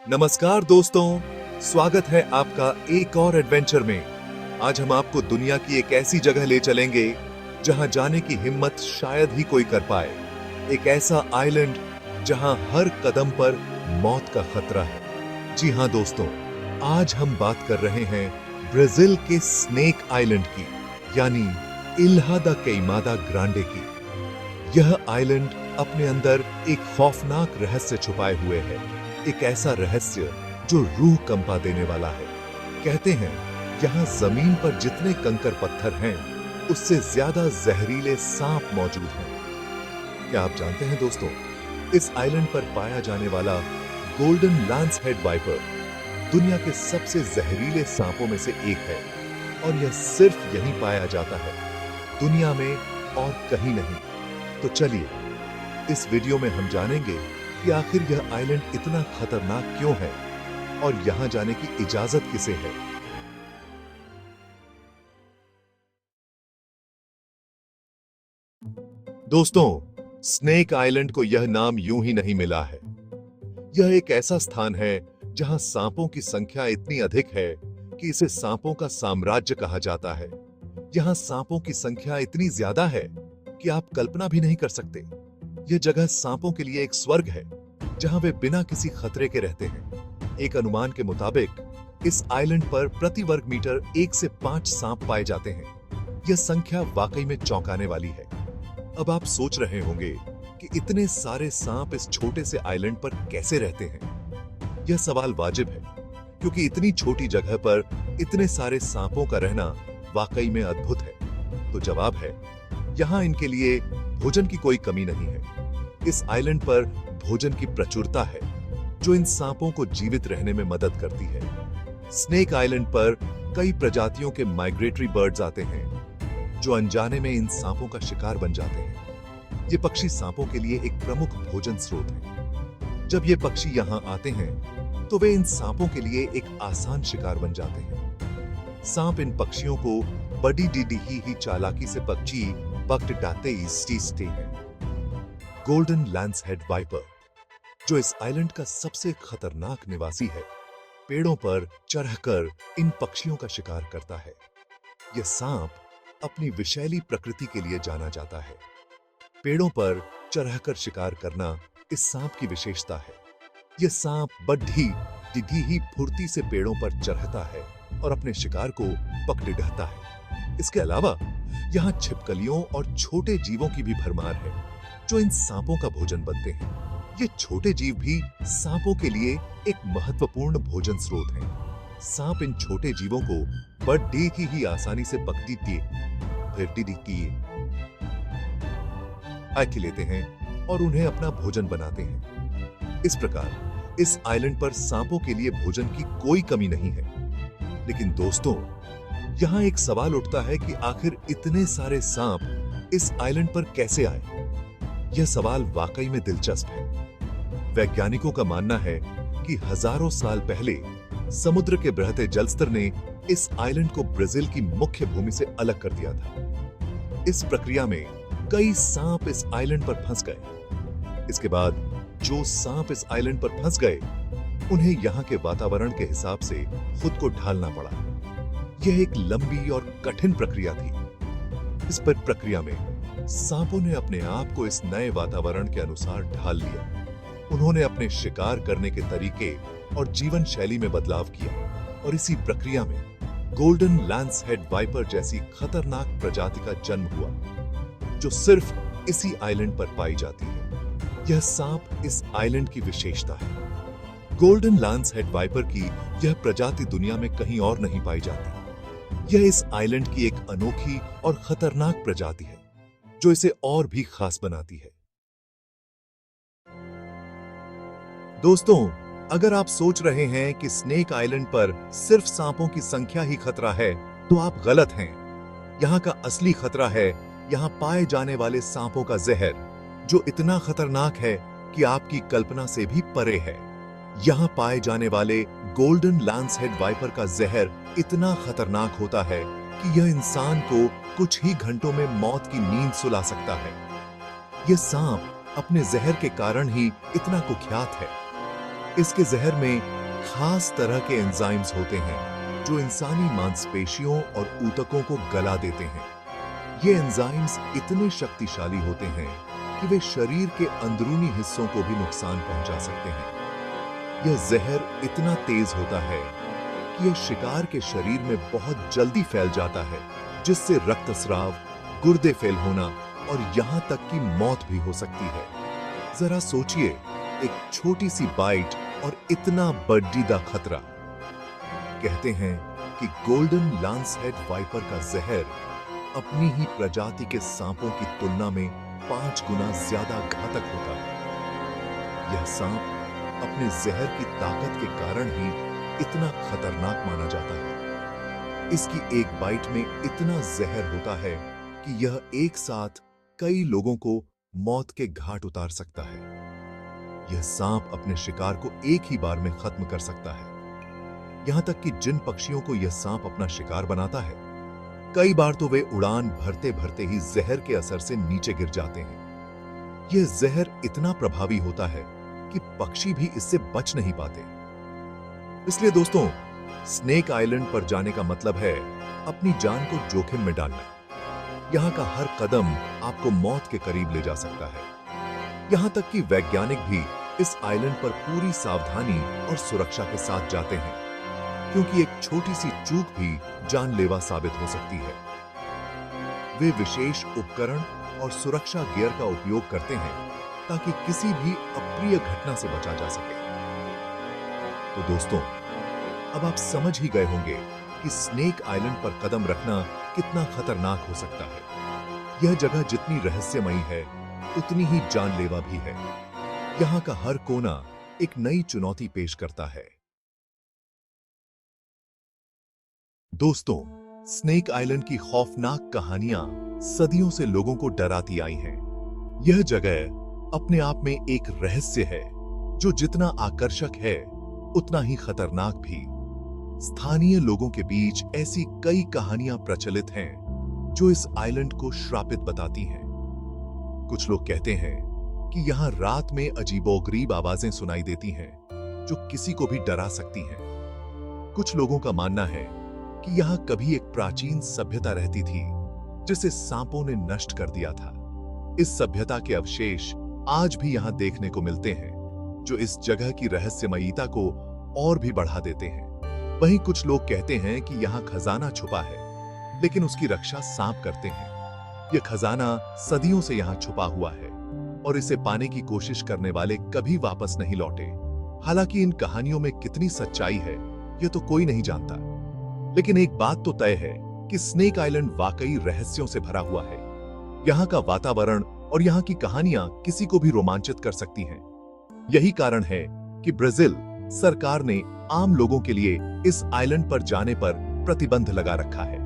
नमस्कार दोस्तों, स्वागत है आपका एक और एडवेंचर में। आज हम आपको दुनिया की एक ऐसी जगह ले चलेंगे जहां जाने की हिम्मत शायद ही कोई कर पाए। एक ऐसा आइलैंड जहां हर कदम पर मौत का खतरा है। जी हां दोस्तों, आज हम बात कर रहे हैं ब्राजील के स्नेक आइलैंड की, यानी इल्हा दा क्विमादा ग्रांडे की। यह आइलैंड अपने अंदर एक खौफनाक रहस्य छुपाए हुए है, एक ऐसा रहस्य जो रूह कंपा देने वाला है। कहते हैं यहां जमीन पर जितने कंकर पत्थर हैं, उससे ज्यादा जहरीले सांप मौजूद हैं। क्या आप जानते हैं दोस्तों, इस आइलैंड पर पाया जाने वाला गोल्डन लैंस हेड वाइपर दुनिया के सबसे जहरीले सांपों में से एक है, और यह सिर्फ यहीं पाया जाता है, दुनिया में और कहीं नहीं। तो चलिए, इस वीडियो में हम जानेंगे कि आखिर यह आइलैंड इतना खतरनाक क्यों है और यहां जाने की इजाजत किसे है। दोस्तों, स्नेक आइलैंड को यह नाम यूं ही नहीं मिला है। यह एक ऐसा स्थान है जहां सांपों की संख्या इतनी अधिक है कि इसे सांपों का साम्राज्य कहा जाता है। यहां सांपों की संख्या इतनी ज्यादा है कि आप कल्पना भी नहीं कर सकते। यह जगह सांपों के लिए एक स्वर्ग है, जहां वे बिना किसी खतरे के रहते हैं। एक अनुमान के मुताबिक इस आइलैंड पर प्रति वर्ग मीटर 1 से 5 सांप पाए जाते हैं। यह संख्या वाकई में चौंकाने वाली है। अब आप सोच रहे होंगे कि इतने सारे सांप इस छोटे से आइलैंड पर कैसे रहते हैं। यह सवाल वाजिब है, क्योंकि इतनी छोटी जगह पर इतने सारे सांपों का रहना वाकई में अद्भुत है। तो जवाब है, यहां इनके लिए भोजन की कोई कमी नहीं है। इस आइलैंड पर भोजन की प्रचुरता है, जो इन सांपों को जीवित रहने में मदद करती है। स्नेक आइलैंड पर कई प्रजातियों के माइग्रेटरी बर्ड्स आते हैं, जो अनजाने में इन सांपों का शिकार बन जाते हैं। ये पक्षी सांपों के लिए एक प्रमुख भोजन स्रोत है। जब ये पक्षी यहाँ आते हैं, तो वे इन सांपों के लिए एक आसान शिकार बन जाते हैं। सांप इन पक्षियों को बड़ी डीडी ही चालाकी से पक्षी पकड़ डाते हैं। गोल्डन लैंस हेड वाइपर, जो इस आइलैंड का सबसे खतरनाक निवासी है, पेड़ों पर चढ़कर इन पक्षियों का शिकार करता है। यह सांप अपनी विषैली प्रकृति के लिए जाना जाता है। पेड़ों पर चढ़कर शिकार करना इस सांप की विशेषता है। यह सांप बड्ढी डिघी ही फुर्ती से पेड़ों पर चढ़ता है और अपने शिकार को पकड़ ढहता है। इसके अलावा यहाँ छिपकलियों और छोटे जीवों की भी भरमार है, जो इन सांपों का भोजन बनते हैं। ये छोटे जीव भी सांपों के लिए एक महत्वपूर्ण भोजन स्रोत हैं। सांप इन छोटे जीवों को बड़ी ही आसानी से पकड़ती फिर लेते हैं और उन्हें अपना भोजन बनाते हैं। इस प्रकार इस आइलैंड पर सांपों के लिए भोजन की कोई कमी नहीं है। लेकिन दोस्तों, यहाँ एक सवाल उठता है कि आखिर इतने सारे सांप इस आइलैंड पर कैसे आए। यह सवाल वाकई में दिलचस्प है। वैज्ञानिकों का मानना है कि हजारों साल पहले समुद्र के बढ़ते जलस्तर ने इस आइलैंड को ब्राजील की मुख्य भूमि से अलग कर दिया था। इस प्रक्रिया में कई सांप इस आइलैंड पर फंस गए। इसके बाद जो सांप इस आइलैंड पर फंस गए, उन्हें यहाँ के वातावरण के हिसाब से खुद को ढालना पड़ा। यह एक लंबी और कठिन प्रक्रिया थी। इस प्रक्रिया में सांपों ने अपने आप को इस नए वातावरण के अनुसार ढाल लिया। उन्होंने अपने शिकार करने के तरीके और जीवन शैली में बदलाव किया, और इसी प्रक्रिया में गोल्डन लैंस हेड वाइपर जैसी खतरनाक प्रजाति का जन्म हुआ, जो सिर्फ इसी आइलैंड पर पाई जाती है। यह सांप इस आइलैंड की विशेषता है। गोल्डन लैंस हेड वाइपर की यह प्रजाति दुनिया में कहीं और नहीं पाई जाती। यह इस आइलैंड की एक अनोखी और खतरनाक प्रजाति है, जो इसे और भी खास बनाती है। दोस्तों, अगर आप सोच रहे हैं कि स्नेक आइलैंड पर सिर्फ सांपों की संख्या ही खतरा है, तो आप गलत हैं। यहाँ का असली खतरा है यहाँ पाए जाने वाले सांपों का जहर, जो इतना खतरनाक है कि आपकी कल्पना से भी परे है। यहाँ पाए जाने वाले गोल्डन लैंस हेड वाइपर का जहर इतना खतरनाक होता है कि यह इंसान को कुछ ही घंटों में मौत की नींद सुला सकता है। यह सांप अपने जहर के कारण ही इतना कुख्यात है। इसके जहर में खास तरह के एंजाइम्स होते हैं जो इंसानी मांसपेशियों और ऊतकों को गला देते हैं। ये एंजाइम्स इतने शक्तिशाली होते हैं कि वे शरीर के अंदरूनी हिस्सों को भी नुकसान पहुंचा सकते हैं। यह जहर इतना तेज होता है कि यह शिकार के शरीर में बहुत जल्दी फैल जाता है, जिससे रक्तस्राव, गुर्दे फेल होना और यहां तक कि मौत भी हो सकती है। जरा सोचिए, एक छोटी सी बाइट और इतना बर्डीदा खतरा। कहते हैं कि गोल्डन लांसहेड वाइपर का जहर अपनी ही प्रजाति के सांपों की तुलना में 5 गुना ज्यादा घातक होता है। यह सांप अपने जहर की ताकत के कारण ही इतना खतरनाक माना जाता है। इसकी एक बाइट में इतना जहर होता है कि यह एक साथ कई लोगों को मौत के घाट उतार सकता है। यह सांप अपने शिकार को एक ही बार में खत्म कर सकता है। यहां तक कि जिन पक्षियों को यह सांप अपना शिकार बनाता है, कई बार तो वे उड़ान भरते भरते ही जहर के असर से नीचे गिर जाते हैं। यह जहर इतना प्रभावी होता है कि पक्षी भी इससे बच नहीं पाते। इसलिए दोस्तों, स्नेक आइलैंड पर जाने का मतलब है अपनी जान को जोखिम में डालना। यहां का हर कदम आपको मौत के करीब ले जा सकता है। यहां तक कि वैज्ञानिक भी इस आइलैंड पर पूरी सावधानी और सुरक्षा के साथ जाते हैं, क्योंकि एक छोटी सी चूक भी जानलेवा साबित हो सकती है। वे विशेष उपकरण और सुरक्षा गियर का उपयोग करते हैं ताकि किसी भी अप्रिय घटना से बचा जा सके। तो दोस्तों, अब आप समझ ही गए होंगे कि स्नेक आइलैंड पर कदम रखना कितना खतरनाक हो सकता है। यह जगह जितनी रहस्यमयी है, उतनी ही जानलेवा भी है। यहां का हर कोना एक नई चुनौती पेश करता है। दोस्तों, स्नेक आइलैंड की खौफनाक कहानियां सदियों से लोगों को डराती आई हैं। यह जगह अपने आप में एक रहस्य है, जो जितना आकर्षक है, उतना ही खतरनाक भी। स्थानीय लोगों के बीच ऐसी कई कहानियां प्रचलित हैं जो इस आइलैंड को श्रापित बताती हैं। कुछ लोग कहते हैं कि यहां रात में अजीबोगरीब आवाजें सुनाई देती हैं जो किसी को भी डरा सकती हैं। कुछ लोगों का मानना है कि यहां कभी एक प्राचीन सभ्यता रहती थी जिसे सांपों ने नष्ट कर दिया था। इस सभ्यता के अवशेष आज भी यहां देखने को मिलते हैं, जो इस जगह की रहस्यमयीता को और भी बढ़ा देते हैं। वहीं कुछ लोग कहते हैं कि यहां खजाना छुपा है, लेकिन उसकी रक्षा सांप करते हैं। यह खजाना सदियों से यहां छुपा हुआ है और इसे पाने की कोशिश करने वाले कभी वापस नहीं लौटे। हालांकि इन कहानियों में कितनी सच्चाई है, यह तो कोई नहीं जानता। लेकिन एक बात तो तय है कि स्नेक आइलैंड वाकई रहस्यों से भरा हुआ है। यहाँ का वातावरण और यहाँ की कहानियां किसी को भी रोमांचित कर सकती हैं। यही कारण है कि ब्राजील सरकार ने आम लोगों के लिए इस आइलैंड पर जाने पर प्रतिबंध लगा रखा है।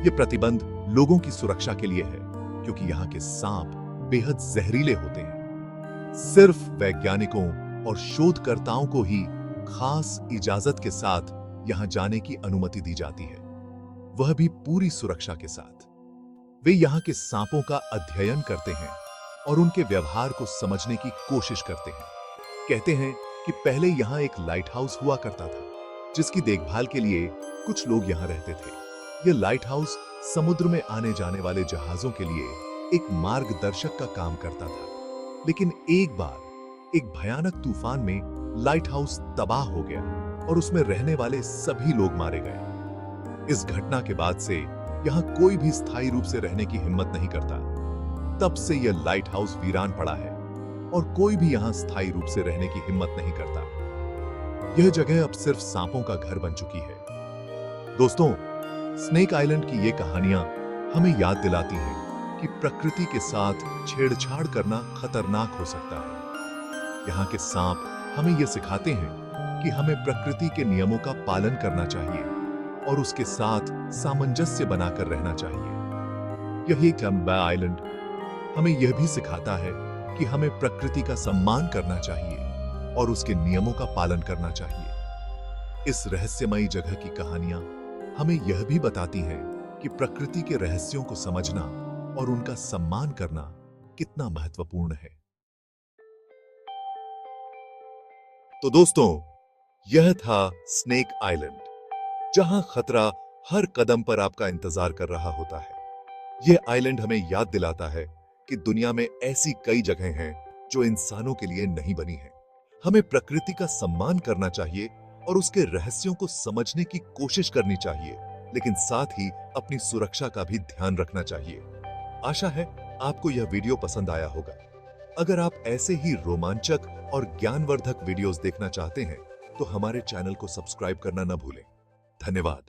यह प्रतिबंध लोगों की सुरक्षा के लिए है, क्योंकि यहाँ के सांप बेहद जहरीले होते हैं। सिर्फ वैज्ञानिकों और शोधकर्ताओं को ही खास इजाजत के साथ यहां जाने की अनुमति दी जाती है, वह भी पूरी सुरक्षा के साथ। वे यहां के सांपों का अध्ययन करते हैं और उनके व्यवहार को समझने की कोशिश करते हैं। कहते हैं कि पहले यहां एक लाइट हाउस हुआ करता था, जिसकी देखभाल के लिए कुछ लोग यहां रहते थे। यह लाइट हाउस समुद्र में आने जाने वाले जहाजों के लिए एक मार्गदर्शक का काम करता था। लेकिन एक बार एक भयानक तूफान में लाइट हाउस तबाह हो गया और उसमें रहने वाले सभी लोग मारे गए। इस घटना के बाद से यहां कोई भी स्थायी रूप से रहने की हिम्मत नहीं करता। तब से यह लाइट हाउस वीरान पड़ा है और कोई भी यहां स्थायी रूप से रहने की हिम्मत नहीं करता। यह जगह अब सिर्फ सांपों का घर बन चुकी है। दोस्तों, स्नेक आइलैंड की ये कहानियां हमें याद दिलाती हैं कि प्रकृति के साथ छेड़छाड़ करना खतरनाक हो सकता है। यहाँ के सांप हमें यह सिखाते हैं कि हमें प्रकृति के नियमों का पालन करना चाहिए और उसके साथ सामंजस्य बनाकर रहना चाहिए। यही टम्बा आइलैंड हमें यह भी सिखाता है कि हमें प्रकृति का सम्मान करना चाहिए और उसके नियमों का पालन करना चाहिए। इस रहस्यमयी जगह की कहानियां हमें यह भी बताती हैं कि प्रकृति के रहस्यों को समझना और उनका सम्मान करना कितना महत्वपूर्ण है। तो दोस्तों, यह था स्नेक आइलैंड, जहां खतरा हर कदम पर आपका इंतजार कर रहा होता है। यह आइलैंड हमें याद दिलाता है कि दुनिया में ऐसी कई जगहें हैं जो इंसानों के लिए नहीं बनी हैं। हमें प्रकृति का सम्मान करना चाहिए और उसके रहस्यों को समझने की कोशिश करनी चाहिए, लेकिन साथ ही अपनी सुरक्षा का भी ध्यान रखना चाहिए। आशा है आपको यह वीडियो पसंद आया होगा। अगर आप ऐसे ही रोमांचक और ज्ञानवर्धक वीडियोस देखना चाहते हैं, तो हमारे चैनल को सब्सक्राइब करना न भूलें। धन्यवाद।